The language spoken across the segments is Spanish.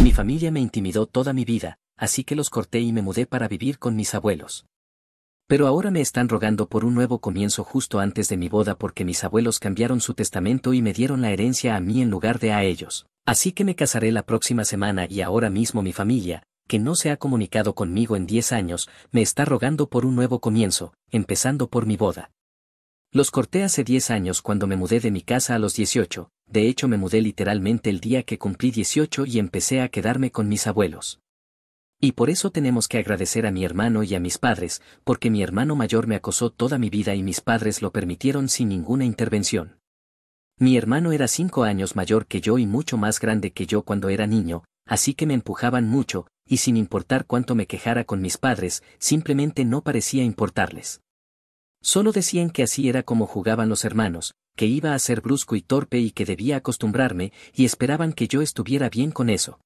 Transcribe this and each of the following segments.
Mi familia me intimidó toda mi vida, así que los corté y me mudé para vivir con mis abuelos. Pero ahora me están rogando por un nuevo comienzo justo antes de mi boda porque mis abuelos cambiaron su testamento y me dieron la herencia a mí en lugar de a ellos. Así que me casaré la próxima semana y ahora mismo mi familia, que no se ha comunicado conmigo en 10 años, me está rogando por un nuevo comienzo, empezando por mi boda. Los corté hace 10 años cuando me mudé de mi casa a los 18, de hecho me mudé literalmente el día que cumplí 18 y empecé a quedarme con mis abuelos. Y por eso tenemos que agradecer a mi hermano y a mis padres, porque mi hermano mayor me acosó toda mi vida y mis padres lo permitieron sin ninguna intervención. Mi hermano era 5 años mayor que yo y mucho más grande que yo cuando era niño, así que me empujaban mucho, y sin importar cuánto me quejara con mis padres, simplemente no parecía importarles. Solo decían que así era como jugaban los hermanos, que iba a ser brusco y torpe y que debía acostumbrarme, y esperaban que yo estuviera bien con eso.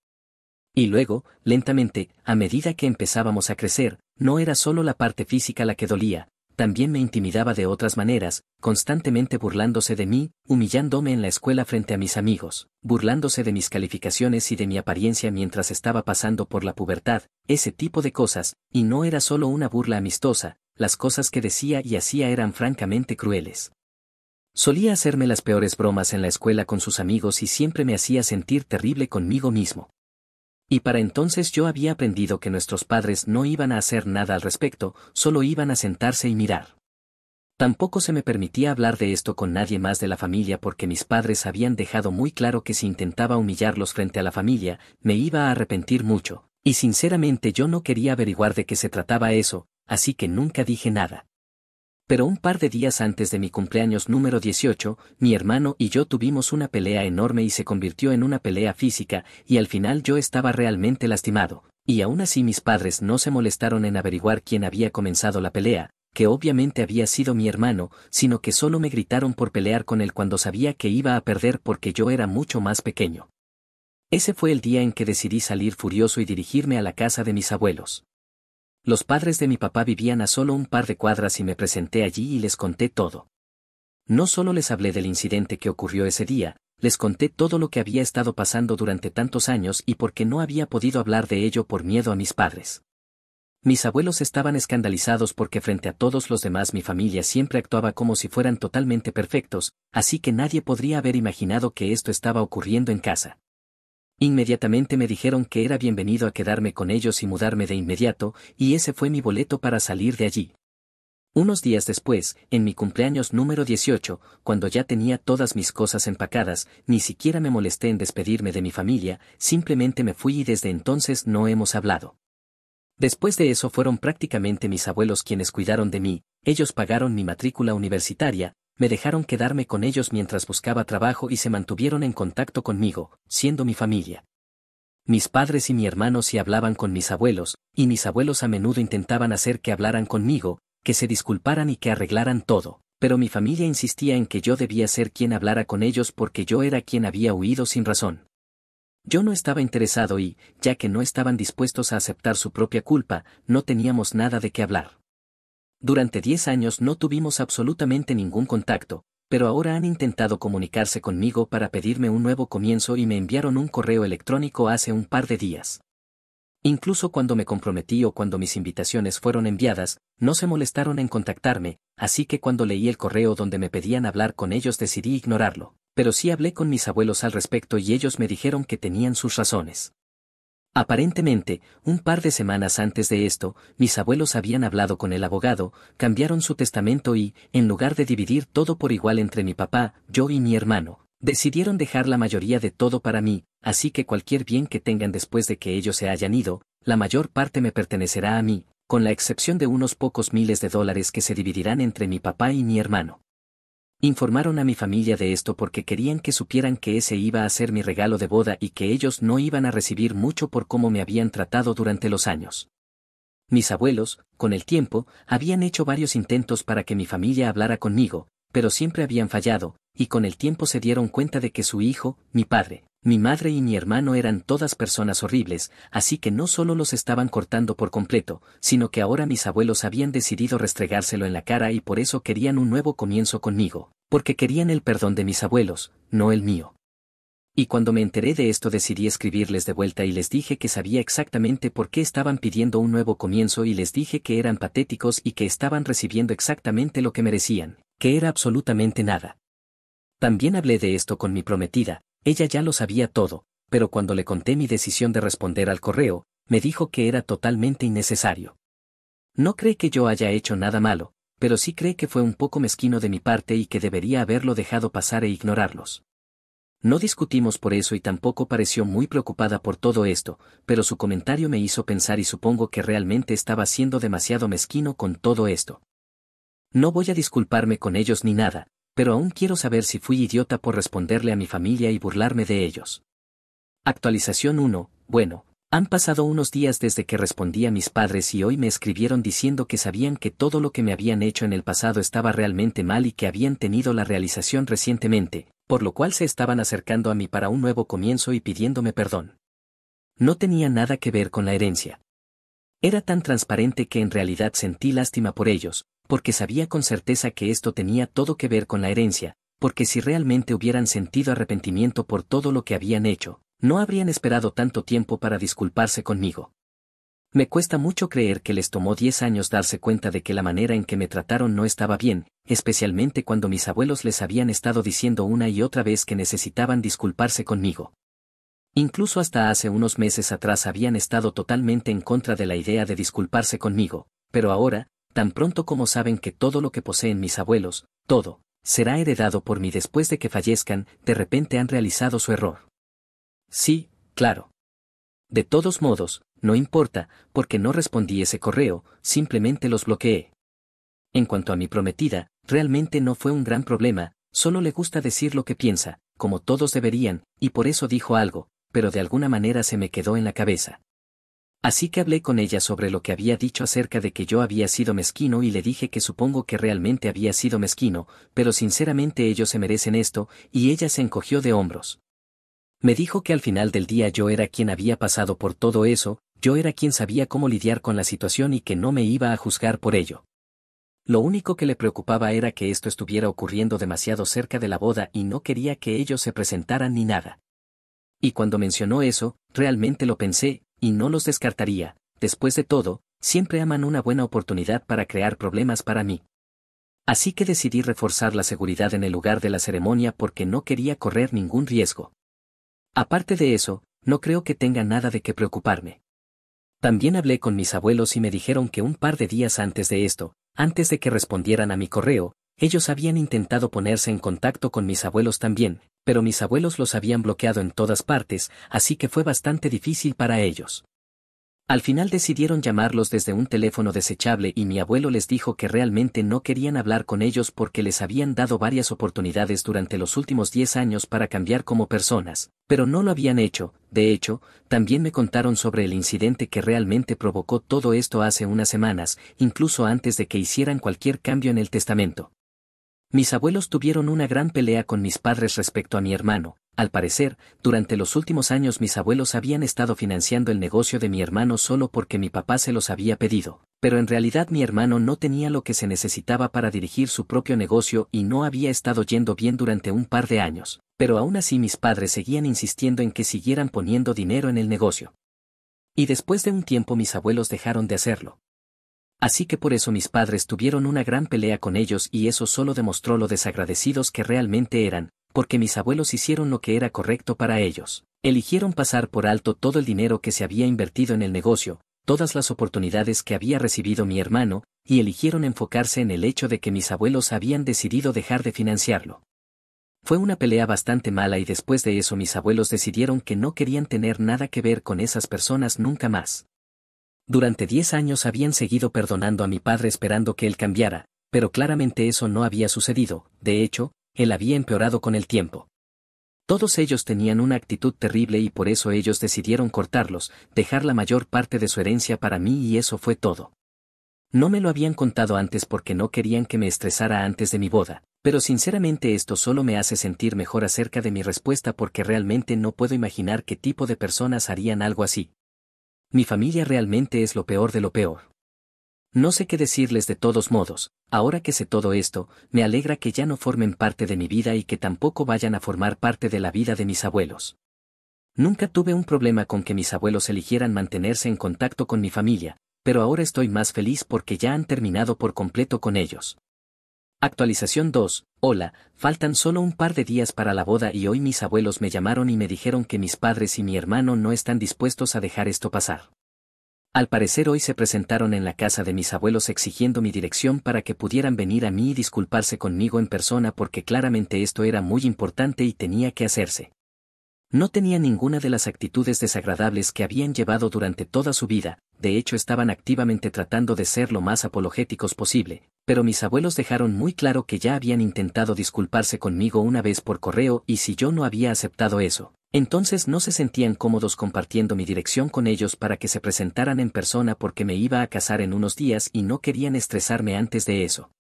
Y luego, lentamente, a medida que empezábamos a crecer, no era solo la parte física la que dolía, también me intimidaba de otras maneras, constantemente burlándose de mí, humillándome en la escuela frente a mis amigos, burlándose de mis calificaciones y de mi apariencia mientras estaba pasando por la pubertad, ese tipo de cosas, y no era solo una burla amistosa, las cosas que decía y hacía eran francamente crueles. Solía hacerme las peores bromas en la escuela con sus amigos y siempre me hacía sentir terrible conmigo mismo. Y para entonces yo había aprendido que nuestros padres no iban a hacer nada al respecto, solo iban a sentarse y mirar. Tampoco se me permitía hablar de esto con nadie más de la familia porque mis padres habían dejado muy claro que si intentaba humillarlos frente a la familia, me iba a arrepentir mucho, y sinceramente yo no quería averiguar de qué se trataba eso, así que nunca dije nada. Pero un par de días antes de mi cumpleaños número 18, mi hermano y yo tuvimos una pelea enorme y se convirtió en una pelea física, y al final yo estaba realmente lastimado, y aún así mis padres no se molestaron en averiguar quién había comenzado la pelea, que obviamente había sido mi hermano, sino que solo me gritaron por pelear con él cuando sabía que iba a perder porque yo era mucho más pequeño. Ese fue el día en que decidí salir furioso y dirigirme a la casa de mis abuelos. Los padres de mi papá vivían a solo un par de cuadras y me presenté allí y les conté todo. No solo les hablé del incidente que ocurrió ese día, les conté todo lo que había estado pasando durante tantos años y por qué no había podido hablar de ello por miedo a mis padres. Mis abuelos estaban escandalizados porque frente a todos los demás mi familia siempre actuaba como si fueran totalmente perfectos, así que nadie podría haber imaginado que esto estaba ocurriendo en casa. Inmediatamente me dijeron que era bienvenido a quedarme con ellos y mudarme de inmediato, y ese fue mi boleto para salir de allí. Unos días después, en mi cumpleaños número 18, cuando ya tenía todas mis cosas empacadas, ni siquiera me molesté en despedirme de mi familia, simplemente me fui y desde entonces no hemos hablado. Después de eso fueron prácticamente mis abuelos quienes cuidaron de mí, ellos pagaron mi matrícula universitaria, me dejaron quedarme con ellos mientras buscaba trabajo y se mantuvieron en contacto conmigo, siendo mi familia. Mis padres y mi hermano sí hablaban con mis abuelos, y mis abuelos a menudo intentaban hacer que hablaran conmigo, que se disculparan y que arreglaran todo, pero mi familia insistía en que yo debía ser quien hablara con ellos porque yo era quien había huido sin razón. Yo no estaba interesado y, ya que no estaban dispuestos a aceptar su propia culpa, no teníamos nada de qué hablar. Durante 10 años no tuvimos absolutamente ningún contacto, pero ahora han intentado comunicarse conmigo para pedirme un nuevo comienzo y me enviaron un correo electrónico hace un par de días. Incluso cuando me comprometí o cuando mis invitaciones fueron enviadas, no se molestaron en contactarme, así que cuando leí el correo donde me pedían hablar con ellos decidí ignorarlo, pero sí hablé con mis abuelos al respecto y ellos me dijeron que tenían sus razones. Aparentemente, un par de semanas antes de esto, mis abuelos habían hablado con el abogado, cambiaron su testamento y, en lugar de dividir todo por igual entre mi papá, yo y mi hermano, decidieron dejar la mayoría de todo para mí, así que cualquier bien que tengan después de que ellos se hayan ido, la mayor parte me pertenecerá a mí, con la excepción de unos pocos miles de dólares que se dividirán entre mi papá y mi hermano. Informaron a mi familia de esto porque querían que supieran que ese iba a ser mi regalo de boda y que ellos no iban a recibir mucho por cómo me habían tratado durante los años. Mis abuelos, con el tiempo, habían hecho varios intentos para que mi familia hablara conmigo, pero siempre habían fallado, y con el tiempo se dieron cuenta de que su hijo, mi padre, mi madre y mi hermano eran todas personas horribles, así que no solo los estaban cortando por completo, sino que ahora mis abuelos habían decidido restregárselo en la cara y por eso querían un nuevo comienzo conmigo, porque querían el perdón de mis abuelos, no el mío. Y cuando me enteré de esto decidí escribirles de vuelta y les dije que sabía exactamente por qué estaban pidiendo un nuevo comienzo y les dije que eran patéticos y que estaban recibiendo exactamente lo que merecían, que era absolutamente nada. También hablé de esto con mi prometida, ella ya lo sabía todo, pero cuando le conté mi decisión de responder al correo, me dijo que era totalmente innecesario. No cree que yo haya hecho nada malo, pero sí cree que fue un poco mezquino de mi parte y que debería haberlo dejado pasar e ignorarlos. No discutimos por eso y tampoco pareció muy preocupada por todo esto, pero su comentario me hizo pensar y supongo que realmente estaba siendo demasiado mezquino con todo esto. No voy a disculparme con ellos ni nada, pero aún quiero saber si fui idiota por responderle a mi familia y burlarme de ellos. Actualización 1. Bueno, han pasado unos días desde que respondí a mis padres y hoy me escribieron diciendo que sabían que todo lo que me habían hecho en el pasado estaba realmente mal y que habían tenido la realización recientemente, por lo cual se estaban acercando a mí para un nuevo comienzo y pidiéndome perdón. No tenía nada que ver con la herencia. Era tan transparente que en realidad sentí lástima por ellos, porque sabía con certeza que esto tenía todo que ver con la herencia, porque si realmente hubieran sentido arrepentimiento por todo lo que habían hecho, no habrían esperado tanto tiempo para disculparse conmigo. Me cuesta mucho creer que les tomó 10 años darse cuenta de que la manera en que me trataron no estaba bien, especialmente cuando mis abuelos les habían estado diciendo una y otra vez que necesitaban disculparse conmigo. Incluso hasta hace unos meses atrás habían estado totalmente en contra de la idea de disculparse conmigo, pero ahora, tan pronto como saben que todo lo que poseen mis abuelos, todo, será heredado por mí después de que fallezcan, de repente han realizado su error. Sí, claro. De todos modos, no importa, porque no respondí ese correo, simplemente los bloqueé. En cuanto a mi prometida, realmente no fue un gran problema, solo le gusta decir lo que piensa, como todos deberían, y por eso dijo algo, pero de alguna manera se me quedó en la cabeza. Así que hablé con ella sobre lo que había dicho acerca de que yo había sido mezquino y le dije que supongo que realmente había sido mezquino, pero sinceramente ellos se merecen esto, y ella se encogió de hombros. Me dijo que al final del día yo era quien había pasado por todo eso, yo era quien sabía cómo lidiar con la situación y que no me iba a juzgar por ello. Lo único que le preocupaba era que esto estuviera ocurriendo demasiado cerca de la boda y no quería que ellos se presentaran ni nada. Y cuando mencionó eso, realmente lo pensé, y no los descartaría, después de todo, siempre aman una buena oportunidad para crear problemas para mí. Así que decidí reforzar la seguridad en el lugar de la ceremonia porque no quería correr ningún riesgo. Aparte de eso, no creo que tenga nada de qué preocuparme. También hablé con mis abuelos y me dijeron que un par de días antes de esto, antes de que respondieran a mi correo, ellos habían intentado ponerse en contacto con mis abuelos también, pero mis abuelos los habían bloqueado en todas partes, así que fue bastante difícil para ellos. Al final decidieron llamarlos desde un teléfono desechable y mi abuelo les dijo que realmente no querían hablar con ellos porque les habían dado varias oportunidades durante los últimos 10 años para cambiar como personas, pero no lo habían hecho. De hecho, también me contaron sobre el incidente que realmente provocó todo esto hace unas semanas, incluso antes de que hicieran cualquier cambio en el testamento. Mis abuelos tuvieron una gran pelea con mis padres respecto a mi hermano. Al parecer, durante los últimos años mis abuelos habían estado financiando el negocio de mi hermano solo porque mi papá se los había pedido, pero en realidad mi hermano no tenía lo que se necesitaba para dirigir su propio negocio y no había estado yendo bien durante un par de años, pero aún así mis padres seguían insistiendo en que siguieran poniendo dinero en el negocio. Y después de un tiempo mis abuelos dejaron de hacerlo. Así que por eso mis padres tuvieron una gran pelea con ellos y eso solo demostró lo desagradecidos que realmente eran, porque mis abuelos hicieron lo que era correcto para ellos. Eligieron pasar por alto todo el dinero que se había invertido en el negocio, todas las oportunidades que había recibido mi hermano, y eligieron enfocarse en el hecho de que mis abuelos habían decidido dejar de financiarlo. Fue una pelea bastante mala y después de eso mis abuelos decidieron que no querían tener nada que ver con esas personas nunca más. Durante 10 años habían seguido perdonando a mi padre esperando que él cambiara, pero claramente eso no había sucedido, de hecho, él había empeorado con el tiempo. Todos ellos tenían una actitud terrible y por eso ellos decidieron cortarlos, dejar la mayor parte de su herencia para mí y eso fue todo. No me lo habían contado antes porque no querían que me estresara antes de mi boda, pero sinceramente esto solo me hace sentir mejor acerca de mi respuesta porque realmente no puedo imaginar qué tipo de personas harían algo así. Mi familia realmente es lo peor de lo peor. No sé qué decirles de todos modos, ahora que sé todo esto, me alegra que ya no formen parte de mi vida y que tampoco vayan a formar parte de la vida de mis abuelos. Nunca tuve un problema con que mis abuelos eligieran mantenerse en contacto con mi familia, pero ahora estoy más feliz porque ya han terminado por completo con ellos. Actualización 2. Hola, faltan solo un par de días para la boda y hoy mis abuelos me llamaron y me dijeron que mis padres y mi hermano no están dispuestos a dejar esto pasar. Al parecer hoy se presentaron en la casa de mis abuelos exigiendo mi dirección para que pudieran venir a mí y disculparse conmigo en persona porque claramente esto era muy importante y tenía que hacerse. No tenía ninguna de las actitudes desagradables que habían llevado durante toda su vida, de hecho estaban activamente tratando de ser lo más apologéticos posible, pero mis abuelos dejaron muy claro que ya habían intentado disculparse conmigo una vez por correo y si yo no había aceptado eso, entonces no se sentían cómodos compartiendo mi dirección con ellos para que se presentaran en persona porque me iba a casar en unos días y no querían estresarme antes de eso.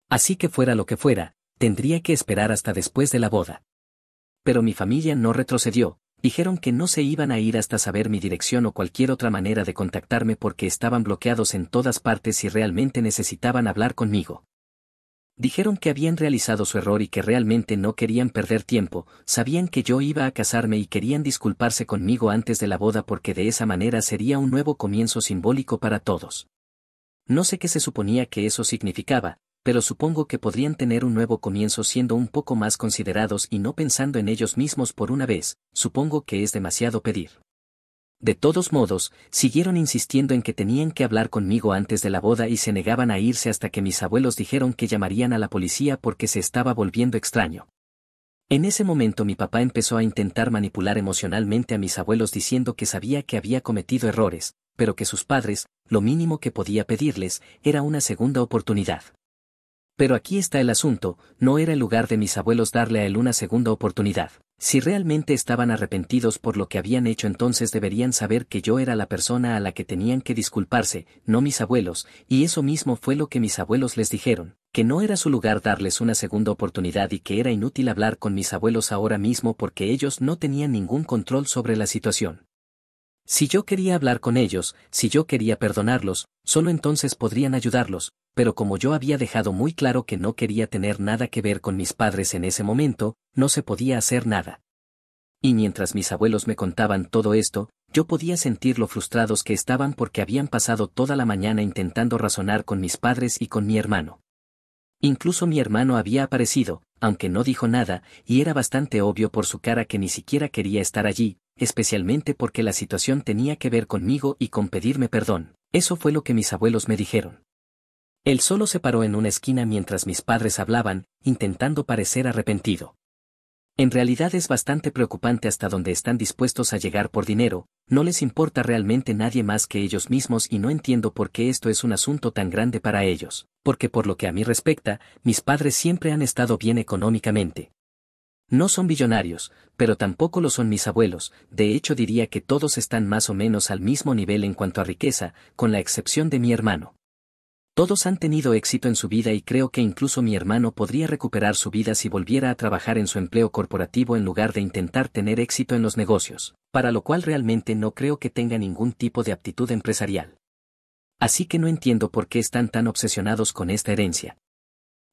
Así que fuera lo que fuera, tendría que esperar hasta después de la boda. Pero mi familia no retrocedió, dijeron que no se iban a ir hasta saber mi dirección o cualquier otra manera de contactarme porque estaban bloqueados en todas partes y realmente necesitaban hablar conmigo. Dijeron que habían realizado su error y que realmente no querían perder tiempo, sabían que yo iba a casarme y querían disculparse conmigo antes de la boda porque de esa manera sería un nuevo comienzo simbólico para todos. No sé qué se suponía que eso significaba, pero supongo que podrían tener un nuevo comienzo siendo un poco más considerados y no pensando en ellos mismos por una vez, supongo que es demasiado pedir. De todos modos, siguieron insistiendo en que tenían que hablar conmigo antes de la boda y se negaban a irse hasta que mis abuelos dijeron que llamarían a la policía porque se estaba volviendo extraño. En ese momento mi papá empezó a intentar manipular emocionalmente a mis abuelos diciendo que sabía que había cometido errores, pero que sus padres, lo mínimo que podía pedirles, era una segunda oportunidad. Pero aquí está el asunto, no era el lugar de mis abuelos darle a él una segunda oportunidad. Si realmente estaban arrepentidos por lo que habían hecho entonces deberían saber que yo era la persona a la que tenían que disculparse, no mis abuelos, y eso mismo fue lo que mis abuelos les dijeron, que no era su lugar darles una segunda oportunidad y que era inútil hablar con mis abuelos ahora mismo porque ellos no tenían ningún control sobre la situación. Si yo quería hablar con ellos, si yo quería perdonarlos, solo entonces podrían ayudarlos, pero como yo había dejado muy claro que no quería tener nada que ver con mis padres en ese momento, no se podía hacer nada. Y mientras mis abuelos me contaban todo esto, yo podía sentir lo frustrados que estaban porque habían pasado toda la mañana intentando razonar con mis padres y con mi hermano. Incluso mi hermano había aparecido, aunque no dijo nada, y era bastante obvio por su cara que ni siquiera quería estar allí, especialmente porque la situación tenía que ver conmigo y con pedirme perdón. Eso fue lo que mis abuelos me dijeron. Él solo se paró en una esquina mientras mis padres hablaban, intentando parecer arrepentido. En realidad es bastante preocupante hasta dónde están dispuestos a llegar por dinero, no les importa realmente nadie más que ellos mismos y no entiendo por qué esto es un asunto tan grande para ellos, porque por lo que a mí respecta, mis padres siempre han estado bien económicamente. No son billonarios, pero tampoco lo son mis abuelos, de hecho diría que todos están más o menos al mismo nivel en cuanto a riqueza, con la excepción de mi hermano. Todos han tenido éxito en su vida y creo que incluso mi hermano podría recuperar su vida si volviera a trabajar en su empleo corporativo en lugar de intentar tener éxito en los negocios, para lo cual realmente no creo que tenga ningún tipo de aptitud empresarial. Así que no entiendo por qué están tan obsesionados con esta herencia.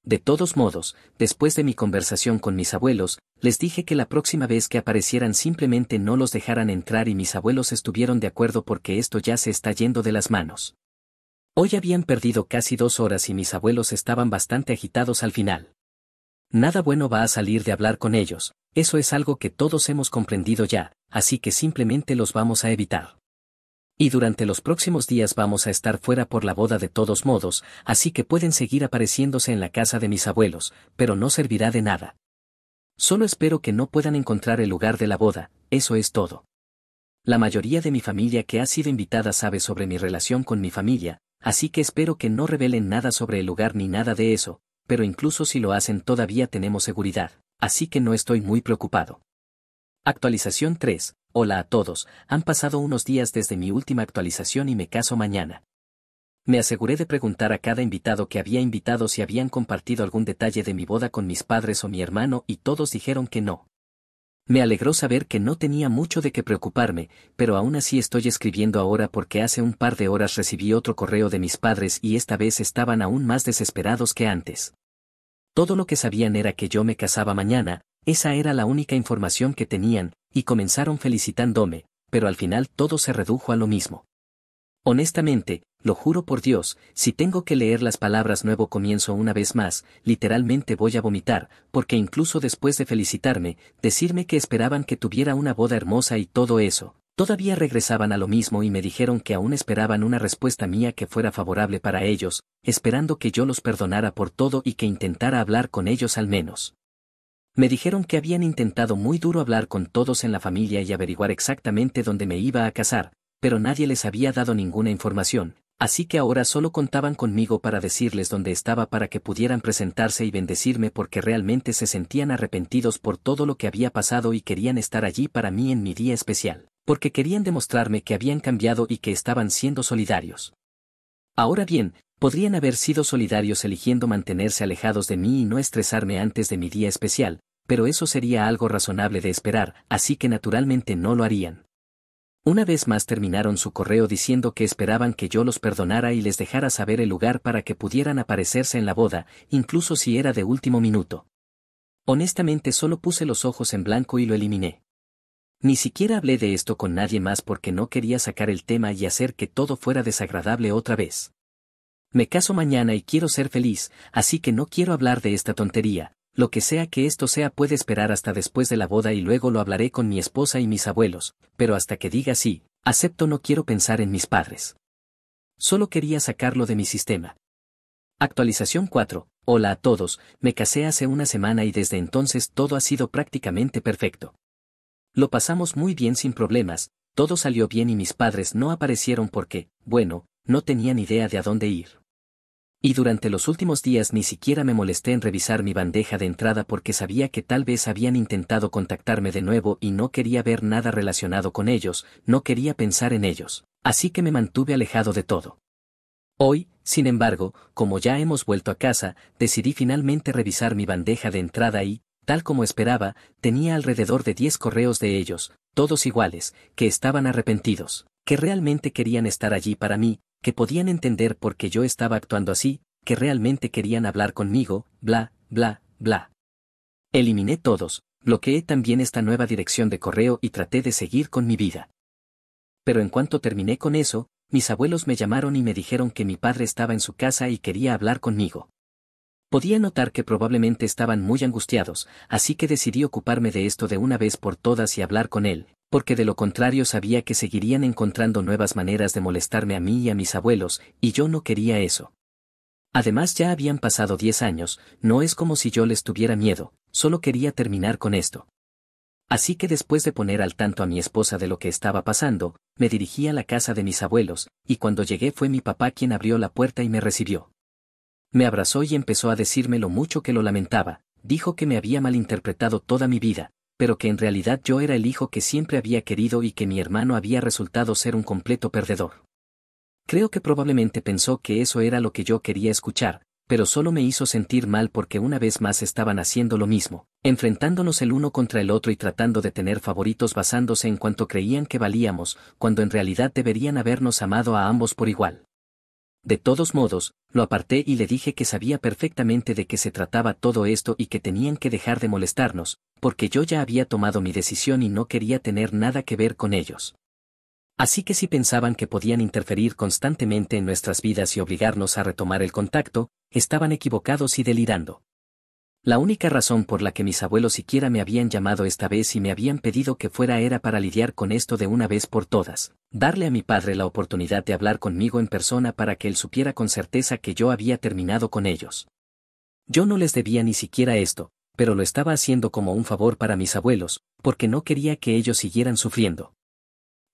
De todos modos, después de mi conversación con mis abuelos, les dije que la próxima vez que aparecieran simplemente no los dejaran entrar y mis abuelos estuvieron de acuerdo porque esto ya se está yendo de las manos. Hoy habían perdido casi 2 horas y mis abuelos estaban bastante agitados al final. Nada bueno va a salir de hablar con ellos, eso es algo que todos hemos comprendido ya, así que simplemente los vamos a evitar. Y durante los próximos días vamos a estar fuera por la boda de todos modos, así que pueden seguir apareciéndose en la casa de mis abuelos, pero no servirá de nada. Solo espero que no puedan encontrar el lugar de la boda, eso es todo. La mayoría de mi familia que ha sido invitada sabe sobre mi relación con mi familia, así que espero que no revelen nada sobre el lugar ni nada de eso, pero incluso si lo hacen todavía tenemos seguridad, así que no estoy muy preocupado. Actualización 3. Hola a todos, han pasado unos días desde mi última actualización y me caso mañana. Me aseguré de preguntar a cada invitado que había invitado si habían compartido algún detalle de mi boda con mis padres o mi hermano y todos dijeron que no. Me alegró saber que no tenía mucho de qué preocuparme, pero aún así estoy escribiendo ahora porque hace un par de horas recibí otro correo de mis padres y esta vez estaban aún más desesperados que antes. Todo lo que sabían era que yo me casaba mañana, esa era la única información que tenían, y comenzaron felicitándome, pero al final todo se redujo a lo mismo. Honestamente, lo juro por Dios, si tengo que leer las palabras nuevo comienzo una vez más, literalmente voy a vomitar, porque incluso después de felicitarme, decirme que esperaban que tuviera una boda hermosa y todo eso, todavía regresaban a lo mismo y me dijeron que aún esperaban una respuesta mía que fuera favorable para ellos, esperando que yo los perdonara por todo y que intentara hablar con ellos al menos. Me dijeron que habían intentado muy duro hablar con todos en la familia y averiguar exactamente dónde me iba a casar, pero nadie les había dado ninguna información, así que ahora solo contaban conmigo para decirles dónde estaba para que pudieran presentarse y bendecirme porque realmente se sentían arrepentidos por todo lo que había pasado y querían estar allí para mí en mi día especial, porque querían demostrarme que habían cambiado y que estaban siendo solidarios. Ahora bien, podrían haber sido solidarios eligiendo mantenerse alejados de mí y no estresarme antes de mi día especial, pero eso sería algo razonable de esperar, así que naturalmente no lo harían. Una vez más terminaron su correo diciendo que esperaban que yo los perdonara y les dejara saber el lugar para que pudieran aparecerse en la boda, incluso si era de último minuto. Honestamente solo puse los ojos en blanco y lo eliminé. Ni siquiera hablé de esto con nadie más porque no quería sacar el tema y hacer que todo fuera desagradable otra vez. Me caso mañana y quiero ser feliz, así que no quiero hablar de esta tontería. Lo que sea que esto sea puede esperar hasta después de la boda y luego lo hablaré con mi esposa y mis abuelos, pero hasta que diga sí, acepto no quiero pensar en mis padres. Solo quería sacarlo de mi sistema. Actualización 4. Hola a todos, me casé hace una semana y desde entonces todo ha sido prácticamente perfecto. Lo pasamos muy bien sin problemas, todo salió bien y mis padres no aparecieron porque, bueno, no tenían idea de a dónde ir. Y durante los últimos días ni siquiera me molesté en revisar mi bandeja de entrada porque sabía que tal vez habían intentado contactarme de nuevo y no quería ver nada relacionado con ellos, no quería pensar en ellos, así que me mantuve alejado de todo. Hoy, sin embargo, como ya hemos vuelto a casa, decidí finalmente revisar mi bandeja de entrada y, tal como esperaba, tenía alrededor de 10 correos de ellos, todos iguales, que estaban arrepentidos, que realmente querían estar allí para mí, que podían entender por qué yo estaba actuando así, que realmente querían hablar conmigo, bla, bla, bla. Eliminé todos, bloqueé también esta nueva dirección de correo y traté de seguir con mi vida. Pero en cuanto terminé con eso, mis abuelos me llamaron y me dijeron que mi padre estaba en su casa y quería hablar conmigo. Podía notar que probablemente estaban muy angustiados, así que decidí ocuparme de esto de una vez por todas y hablar con él, porque de lo contrario sabía que seguirían encontrando nuevas maneras de molestarme a mí y a mis abuelos, y yo no quería eso. Además ya habían pasado 10 años, no es como si yo les tuviera miedo, solo quería terminar con esto. Así que después de poner al tanto a mi esposa de lo que estaba pasando, me dirigí a la casa de mis abuelos, y cuando llegué fue mi papá quien abrió la puerta y me recibió. Me abrazó y empezó a decirme lo mucho que lo lamentaba, dijo que me había malinterpretado toda mi vida, pero que en realidad yo era el hijo que siempre había querido y que mi hermano había resultado ser un completo perdedor. Creo que probablemente pensó que eso era lo que yo quería escuchar, pero solo me hizo sentir mal porque una vez más estaban haciendo lo mismo, enfrentándonos el uno contra el otro y tratando de tener favoritos basándose en cuanto creían que valíamos, cuando en realidad deberían habernos amado a ambos por igual. De todos modos, lo aparté y le dije que sabía perfectamente de qué se trataba todo esto y que tenían que dejar de molestarnos, porque yo ya había tomado mi decisión y no quería tener nada que ver con ellos. Así que si pensaban que podían interferir constantemente en nuestras vidas y obligarnos a retomar el contacto, estaban equivocados y delirando. La única razón por la que mis abuelos siquiera me habían llamado esta vez y me habían pedido que fuera era para lidiar con esto de una vez por todas, darle a mi padre la oportunidad de hablar conmigo en persona para que él supiera con certeza que yo había terminado con ellos. Yo no les debía ni siquiera esto, pero lo estaba haciendo como un favor para mis abuelos, porque no quería que ellos siguieran sufriendo.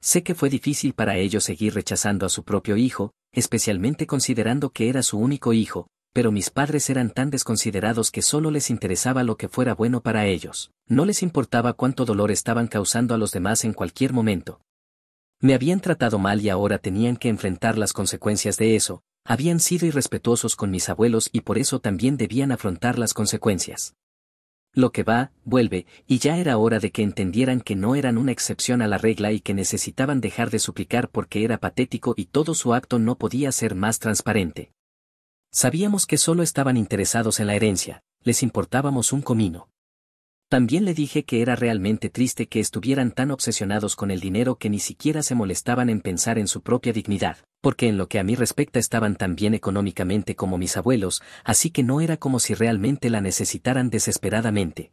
Sé que fue difícil para ellos seguir rechazando a su propio hijo, especialmente considerando que era su único hijo, pero mis padres eran tan desconsiderados que solo les interesaba lo que fuera bueno para ellos, no les importaba cuánto dolor estaban causando a los demás en cualquier momento. Me habían tratado mal y ahora tenían que enfrentar las consecuencias de eso, habían sido irrespetuosos con mis abuelos y por eso también debían afrontar las consecuencias. Lo que va, vuelve, y ya era hora de que entendieran que no eran una excepción a la regla y que necesitaban dejar de suplicar porque era patético y todo su acto no podía ser más transparente. Sabíamos que solo estaban interesados en la herencia, les importábamos un comino. También le dije que era realmente triste que estuvieran tan obsesionados con el dinero que ni siquiera se molestaban en pensar en su propia dignidad, porque en lo que a mí respecta estaban tan bien económicamente como mis abuelos, así que no era como si realmente la necesitaran desesperadamente.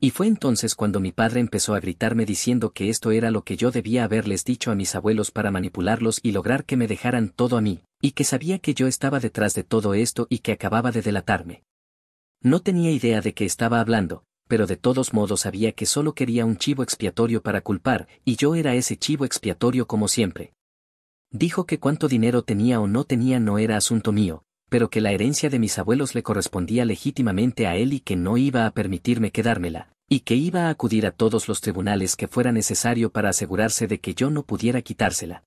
Y fue entonces cuando mi padre empezó a gritarme diciendo que esto era lo que yo debía haberles dicho a mis abuelos para manipularlos y lograr que me dejaran todo a mí, y que sabía que yo estaba detrás de todo esto y que acababa de delatarme. No tenía idea de qué estaba hablando, pero de todos modos sabía que solo quería un chivo expiatorio para culpar, y yo era ese chivo expiatorio como siempre. Dijo que cuánto dinero tenía o no tenía no era asunto mío, pero que la herencia de mis abuelos le correspondía legítimamente a él y que no iba a permitirme quedármela, y que iba a acudir a todos los tribunales que fuera necesario para asegurarse de que yo no pudiera quitársela.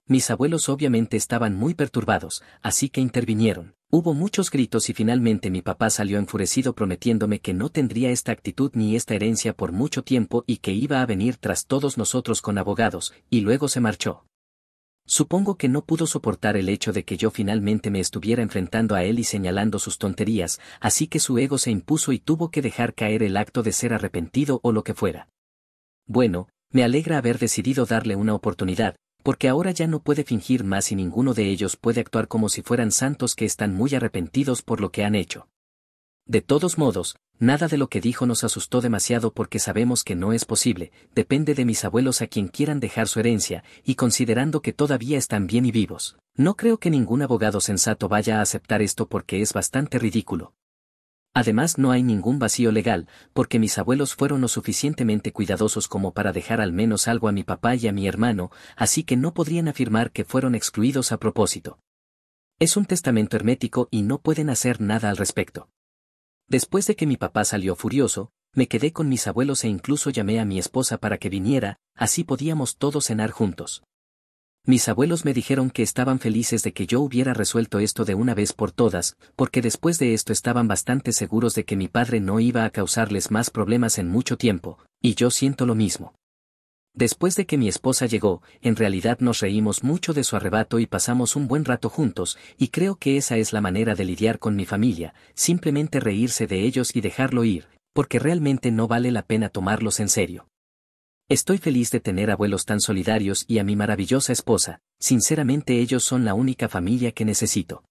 Mis abuelos obviamente estaban muy perturbados, así que intervinieron. Hubo muchos gritos y finalmente mi papá salió enfurecido prometiéndome que no tendría esta actitud ni esta herencia por mucho tiempo y que iba a venir tras todos nosotros con abogados, y luego se marchó. Supongo que no pudo soportar el hecho de que yo finalmente me estuviera enfrentando a él y señalando sus tonterías, así que su ego se impuso y tuvo que dejar caer el acto de ser arrepentido o lo que fuera. Bueno, me alegra haber decidido darle una oportunidad, porque ahora ya no puede fingir más y ninguno de ellos puede actuar como si fueran santos que están muy arrepentidos por lo que han hecho. De todos modos, nada de lo que dijo nos asustó demasiado porque sabemos que no es posible, depende de mis abuelos a quien quieran dejar su herencia, y considerando que todavía están bien y vivos, no creo que ningún abogado sensato vaya a aceptar esto porque es bastante ridículo. Además no hay ningún vacío legal, porque mis abuelos fueron lo suficientemente cuidadosos como para dejar al menos algo a mi papá y a mi hermano, así que no podrían afirmar que fueron excluidos a propósito. Es un testamento hermético y no pueden hacer nada al respecto. Después de que mi papá salió furioso, me quedé con mis abuelos e incluso llamé a mi esposa para que viniera, así podíamos todos cenar juntos. Mis abuelos me dijeron que estaban felices de que yo hubiera resuelto esto de una vez por todas, porque después de esto estaban bastante seguros de que mi padre no iba a causarles más problemas en mucho tiempo, y yo siento lo mismo. Después de que mi esposa llegó, en realidad nos reímos mucho de su arrebato y pasamos un buen rato juntos, y creo que esa es la manera de lidiar con mi familia, simplemente reírse de ellos y dejarlo ir, porque realmente no vale la pena tomarlos en serio. Estoy feliz de tener abuelos tan solidarios y a mi maravillosa esposa, sinceramente ellos son la única familia que necesito.